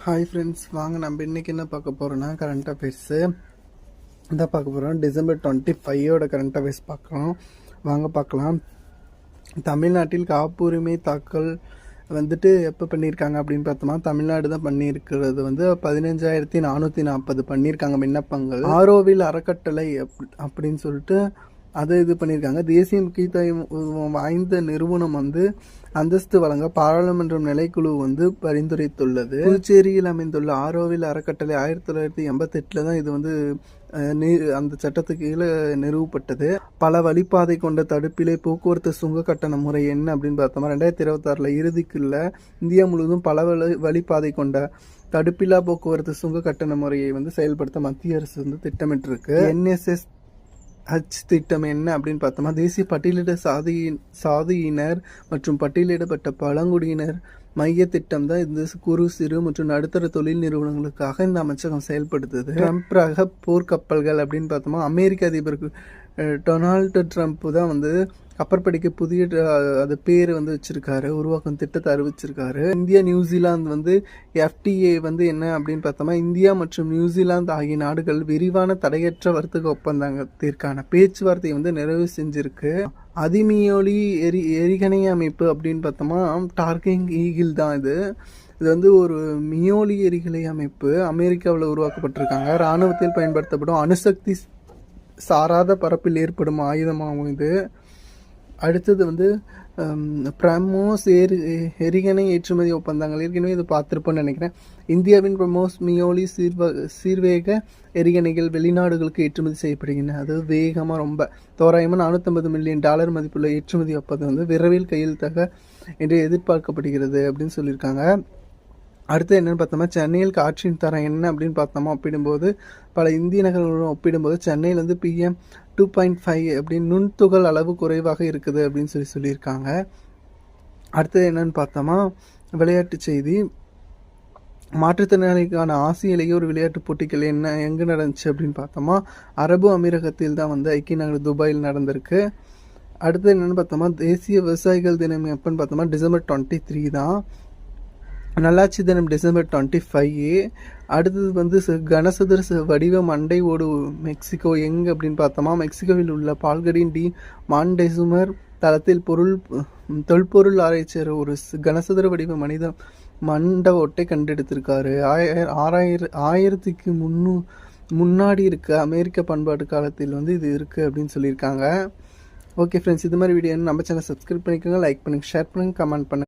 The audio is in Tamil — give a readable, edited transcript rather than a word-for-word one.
ஹாய் ஃப்ரெண்ட்ஸ், வாங்க நம்ம இன்றைக்கி என்ன பார்க்க போகிறோன்னா கரண்ட் அஃபேர்ஸு இதான் பார்க்க போகிறோம். டிசம்பர் 25 கரண்ட் அஃபேர்ஸ் பார்க்கலாம். வாங்க பார்க்கலாம். தமிழ்நாட்டில் காப்புரிமை தாக்கல் எப்போ பண்ணியிருக்காங்க அப்படின்னு பார்த்தோம்னா, தமிழ்நாடு தான் பண்ணியிருக்கிறது 15,440 பண்ணியிருக்காங்க விண்ணப்பங்கள். ஆரோவில் அறக்கட்டளை அப்படின்னு சொல்லிட்டு அதை இது பண்ணியிருக்காங்க. தேசிய முக்கியத்துவம் வாய்ந்த நிறுவனம் அந்தஸ்து வழங்க பாராளுமன்றம் நிலைக்குழு பரிந்துரைத்துள்ளது. புதுச்சேரியில் அமைந்துள்ள ஆரோவில் அறக்கட்டளை 1988 தான் இது அந்த சட்டத்துக்கு கீழே நிறுவப்பட்டது. பல வழிப்பாதை கொண்ட தடுப்பிலே போக்குவரத்து சுங்க கட்டண முறை என்ன அப்படின்னு பார்த்தோம்னா, 2026 இறுதிக்குள்ள இந்தியா முழுவதும் பல வழிப்பாதை கொண்ட தடுப்பில்லா போக்குவரத்து சுங்க கட்டண முறையை செயல்படுத்த மத்திய அரசு திட்டமிட்டிருக்கு. NSS திட்டம் என்ன அப்படின்னு பார்த்தோம்னா, தேசிய பட்டியலிட சாதியினர் மற்றும் பட்டியலிடப்பட்ட பழங்குடியினர் மைய திட்டம் தான் இந்த குறு சிறு மற்றும் நடுத்தர தொழில் நிறுவனங்களுக்காக இந்த அமைச்சகம் செயல்படுத்துது. ட்ரம்ப் ரக போர்க்கப்பல்கள் அப்படின்னு பார்த்தோம்னா, அமெரிக்க அதிபர் டொனால்டு ட்ரம்ப் தான் கப்பற்படைக்கு புதிய அது பேர் வச்சிருக்காரு, உருவாக்கும் திட்டத்தை அறிவிச்சிருக்காரு. இந்தியா நியூசிலாந்து FTA என்ன அப்படின்னு பார்த்தோம்னா, இந்தியா மற்றும் நியூசிலாந்து ஆகிய நாடுகள் விரிவான தடையற்ற வர்த்தக ஒப்பந்தத்திற்கான பேச்சுவார்த்தையை நிறைவு செஞ்சிருக்கு. அதிமியோலி எரிகணை அமைப்பு அப்படின்னு பார்த்தோம்னா, டார்கிங் ஈகிள் தான் இது ஒரு மியோலி எரிகணை அமைப்பு அமெரிக்காவில் உருவாக்கப்பட்டிருக்காங்க. இராணுவத்தில் பயன்படுத்தப்படும் அணுசக்தி சாராத பரப்பில் ஏற்படும் ஆயுதமாகும் இது. அடுத்தது பிரமோஸ் எரிகணை ஏற்றுமதி ஒப்பந்தங்கள். ஏற்கனவே இது பார்த்துருப்போன்னு நினைக்கிறேன். இந்தியாவின் பிரமோஸ் மியோலி சீர்வேக எரிகணைகள் வெளிநாடுகளுக்கு ஏற்றுமதி செய்யப்படுகின்றன. அது வேகமாக ரொம்ப தோராயமாக $450 மில்லியன் மதிப்புள்ள ஏற்றுமதி ஒப்பந்தம் விரைவில் கையெழுத்தாக என்று எதிர்பார்க்கப்படுகிறது அப்படின்னு சொல்லியிருக்காங்க. அடுத்து என்னென்னு பார்த்தோம்னா, சென்னையில் காற்றின் தரம் என்ன அப்படின்னு பார்த்தோமா, ஒப்பிடும்போது பல இந்திய நகரங்களுடன் ஒப்பிடும்போது சென்னையில் PM 2.5 அப்படின்னு நுண்துகள் அளவு குறைவாக இருக்குது அப்படின்னு சொல்லியிருக்காங்க. அடுத்தது என்னன்னு பார்த்தோமா, விளையாட்டு செய்தி. மாற்றுத்திறனாளிக்கான ஆசிய இளையோர் விளையாட்டு போட்டிகள் எங்கே நடந்துச்சு அப்படின்னு பார்த்தோமா, அரபு அமீரகத்தில் தான் ஐக்கிய நகர் துபாயில் நடந்திருக்கு. அடுத்தது என்னென்னு பார்த்தோமா, தேசிய விவசாயிகள் தினம் எப்போன்னு பார்த்தோமா, டிசம்பர் 23 தான். நல்லாட்சி தினம் டிசம்பர் 25. அடுத்தது கனசதுர வடிவ மண்டை ஓடு மெக்சிகோ எங்கே அப்படின்னு பார்த்தோமா, மெக்சிகோவில் உள்ள பால்கடின் டி மான்டெசுமர் தளத்தில் தொல்பொருள் ஆராய்ச்சியர் ஒரு கனசதுர வடிவ மனித மண்ட ஓட்டை கண்டெடுத்திருக்காரு. 1000க்கு முன்னாடி இருக்க அமெரிக்க பண்பாட்டு காலத்தில் இது இருக்குது அப்படின்னு சொல்லியிருக்காங்க. ஓகே ஃப்ரெண்ட்ஸ், இது மாதிரி வீடியோ நம்ம சேனல் சப்ஸ்கிரைப் பண்ணிக்கோங்க, லைக் பண்ணுங்கள், ஷேர் பண்ணுங்கள், கமெண்ட் பண்ணுங்கள்.